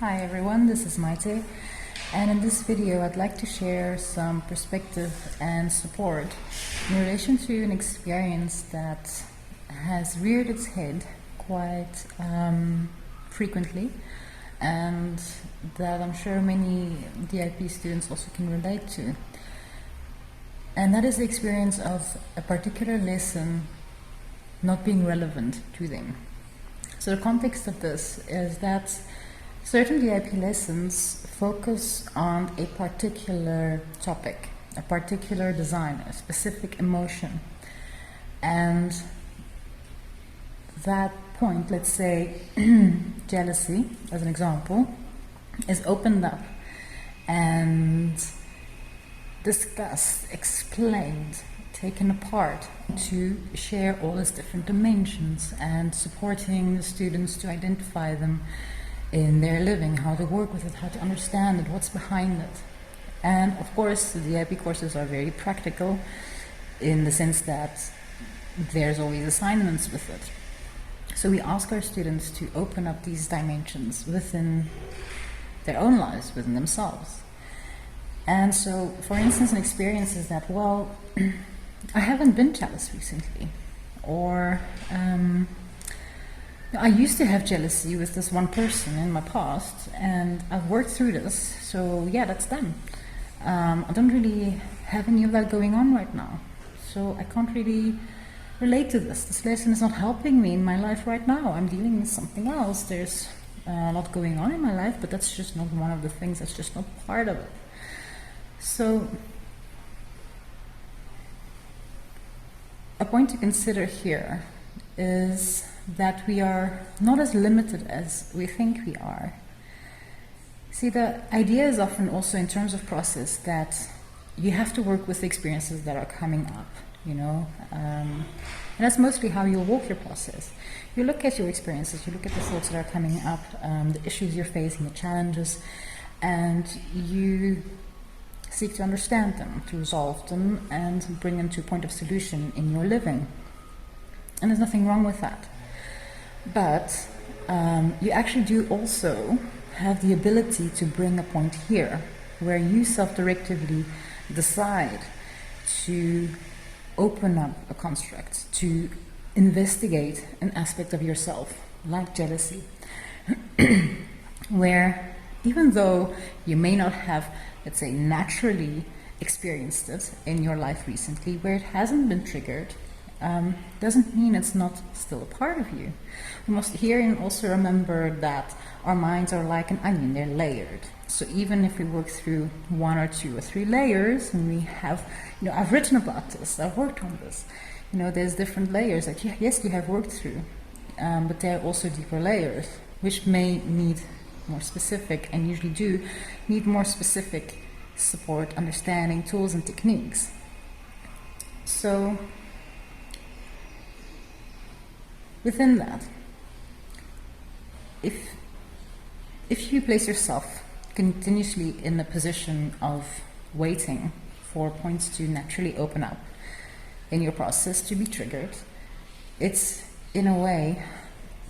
Hi everyone, this is Maite, and in this video I'd like to share some perspective and support in relation to an experience that has reared its head quite frequently, and that I'm sure many DIP students also can relate to. And that is the experience of a particular lesson not being relevant to them. So the context of this is that certain DIP lessons focus on a particular topic, a particular design, a specific emotion. And that point, let's say jealousy as an example, is opened up and discussed, explained, taken apart to share all its different dimensions and supporting the students to identify them in their living, how to work with it, how to understand it, what's behind it. And of course, the DIP courses are very practical in the sense that there's always assignments with it. So we ask our students to open up these dimensions within their own lives, within themselves. And so, for instance, an experience is that, well, I haven't been jealous recently, or I used to have jealousy with this one person in my past, and I've worked through this, so yeah, that's done. I don't really have any of that going on right now, so I can't really relate to this. This lesson is not helping me in my life right now. I'm dealing with something else. There's a lot going on in my life, but that's just not one of the things, that's just not part of it. So a point to consider here is that we are not as limited as we think we are. See, the idea is often also in terms of process that you have to work with the experiences that are coming up, you know, and that's mostly how you'll walk your process. You look at your experiences, you look at the thoughts that are coming up, the issues you're facing, the challenges, and you seek to understand them, to resolve them, and bring them to a point of solution in your living. And there's nothing wrong with that. But you actually do also have the ability to bring a point here where you self-directively decide to open up a construct, to investigate an aspect of yourself, like jealousy, where even though you may not have, let's say, naturally experienced it in your life recently, where it hasn't been triggered, doesn't mean it's not still a part of you. We must herein also remember that our minds are like an onion, they're layered. So even if we work through one or two or three layers, and we have, you know, I've written about this, I've worked on this, you know, there's different layers that yes, you have worked through, but there are also deeper layers, which may need more specific, and usually do need more specific support, understanding, tools and techniques. So within that, if you place yourself continuously in a position of waiting for points to naturally open up in your process to be triggered, it's in a way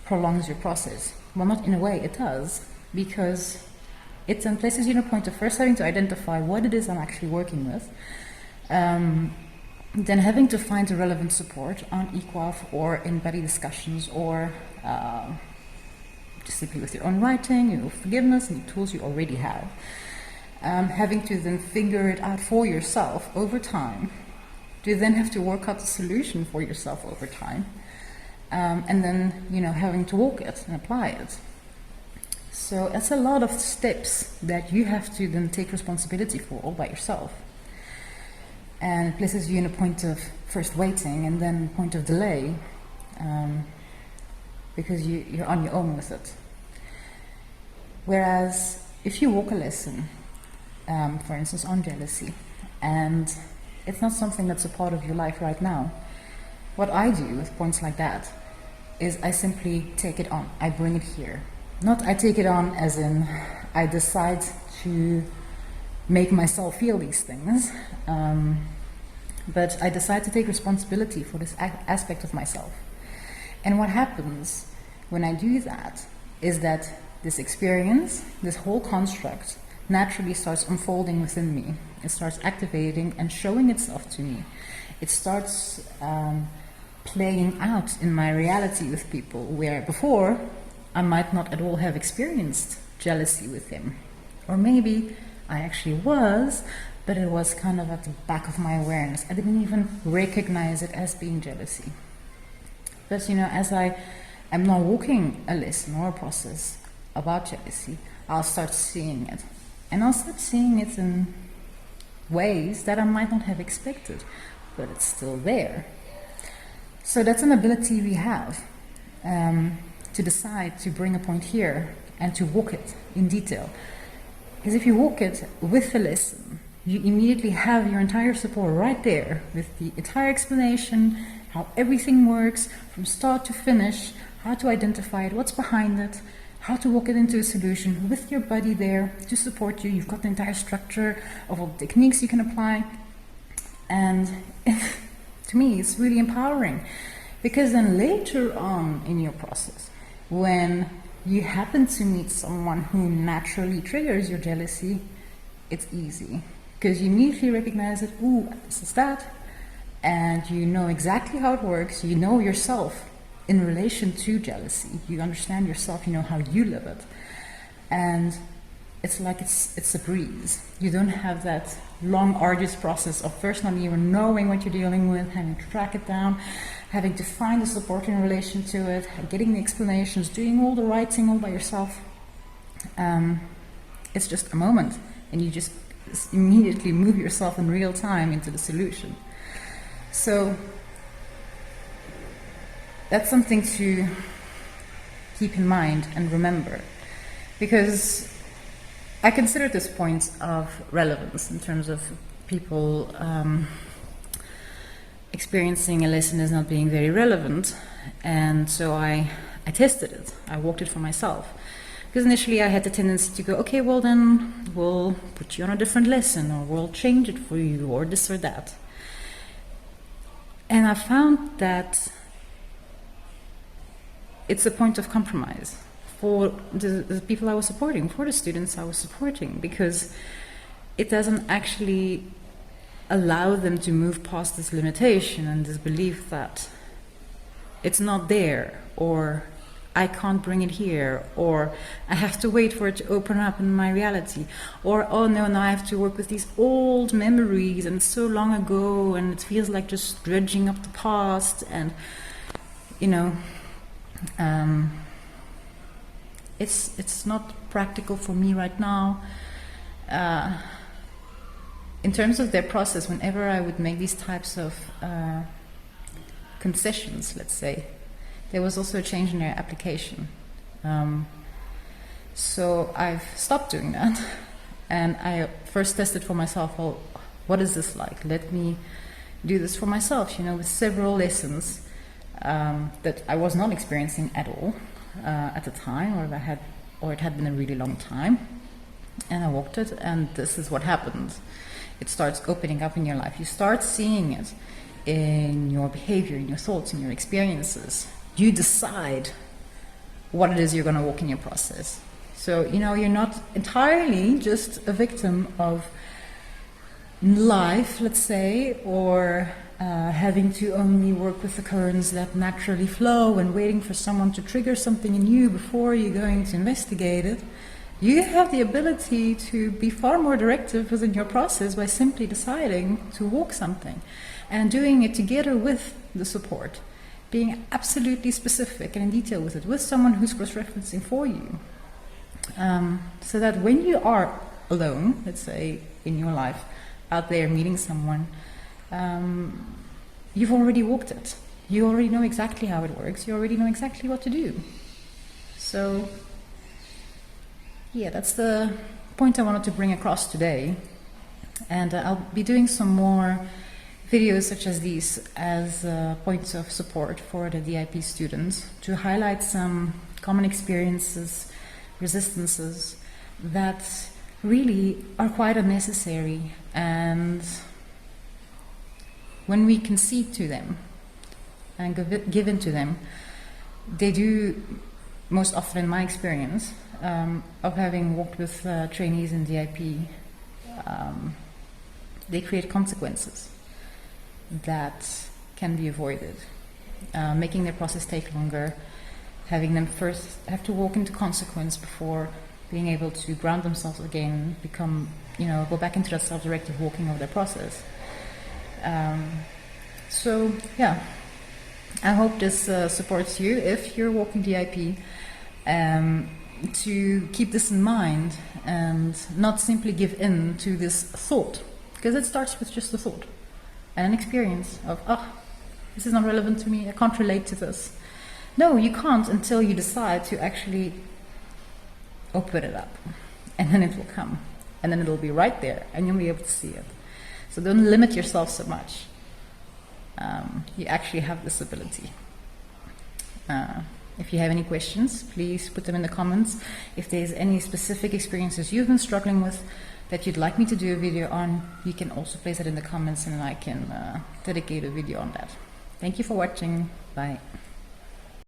prolongs your process. Well, not in a way, it does, because it then places you in a point of first having to identify what it is I'm actually working with, then having to find the relevant support on EQAF or in buddy discussions, or just simply with your own writing, your forgiveness and the tools you already have, having to then figure it out for yourself over time, to then have to work out the solution for yourself over time, and then, you know, having to walk it and apply it. So that's a lot of steps that you have to then take responsibility for all by yourself. And it places you in a point of first waiting and then point of delay, because you're on your own with it. Whereas if you walk a lesson, for instance on jealousy, and it's not something that's a part of your life right now, what I do with points like that is I simply take it on, I bring it here. Not I take it on as in I decide to make myself feel these things, but I decide to take responsibility for this aspect of myself. And what happens when I do that is that this experience, this whole construct, naturally starts unfolding within me. It starts activating and showing itself to me. It starts playing out in my reality with people, where before I might not at all have experienced jealousy with him. Or maybe I actually was, but it was kind of at the back of my awareness. I didn't even recognize it as being jealousy. But as I am now walking a lesson or a process about jealousy, I'll start seeing it. And I'll start seeing it in ways that I might not have expected, but it's still there. So that's an ability we have, to decide to bring a point here and to walk it in detail. Because if you walk it with the lesson, you immediately have your entire support right there with the entire explanation, how everything works from start to finish, how to identify it, what's behind it, how to walk it into a solution with your buddy there to support you. You've got the entire structure of all the techniques you can apply. And to me, it's really empowering, because then later on in your process, when you happen to meet someone who naturally triggers your jealousy, it's easy, because you immediately recognize it. Ooh, this is that. And you know exactly how it works. You know yourself in relation to jealousy. You understand yourself, you know how you live it. And it's like it's a breeze. You don't have that long, arduous process of first not even knowing what you're dealing with, having to track it down, having to find the support in relation to it, getting the explanations, doing all the writing all by yourself. It's just a moment, and you just immediately move yourself in real time into the solution. So that's something to keep in mind and remember, because I consider this point of relevance in terms of people experiencing a lesson as not being very relevant, and so I tested it. I walked it for myself, because initially I had the tendency to go, okay, well then we'll put you on a different lesson, or we'll change it for you, or this or that. And I found that it's a point of compromise for the people I was supporting, for the students I was supporting, because it doesn't actually allow them to move past this limitation and this belief that it's not there, or I can't bring it here, or I have to wait for it to open up in my reality, or oh no, now I have to work with these old memories and it's so long ago and it feels like just dredging up the past, and it's not practical for me right now. In terms of their process, whenever I would make these types of concessions, let's say, there was also a change in their application. So I've stopped doing that, and I first tested for myself, well, what is this like? Let me do this for myself, with several lessons that I was not experiencing at all at the time, or it had been a really long time. And I walked it, and this is what happened. It starts opening up in your life. You start seeing it in your behavior, in your thoughts, in your experiences. You decide what it is you're going to walk in your process. So, you're not entirely just a victim of life, let's say, or having to only work with the currents that naturally flow and waiting for someone to trigger something in you before you're going to investigate it. You have the ability to be far more directive within your process by simply deciding to walk something and doing it together with the support, being absolutely specific and in detail with it, with someone who's cross-referencing for you. So that when you are alone, let's say, in your life, out there meeting someone, you've already walked it. You already know exactly how it works. You already know exactly what to do. So, yeah, that's the point I wanted to bring across today. And I'll be doing some more videos such as these as points of support for the DIP students, to highlight some common experiences, resistances that really are quite unnecessary, and when we concede to them and give in to them, they do most often in my experience, of having worked with trainees in DIP, they create consequences that can be avoided, making their process take longer, having them first have to walk into consequence before being able to ground themselves again, become, go back into that self-directed walking of their process. So yeah, I hope this supports you if you're walking DIP, to keep this in mind and not simply give in to this thought, because it starts with just a thought and an experience of, this is not relevant to me, I can't relate to this. No, you can't until you decide to actually open it up, and then it will come, and then it'll be right there and you'll be able to see it. So don't limit yourself so much. You actually have this ability. If you have any questions, please put them in the comments. If there's any specific experiences you've been struggling with that you'd like me to do a video on, you can also place it in the comments and I can dedicate a video on that. Thank you for watching. Bye.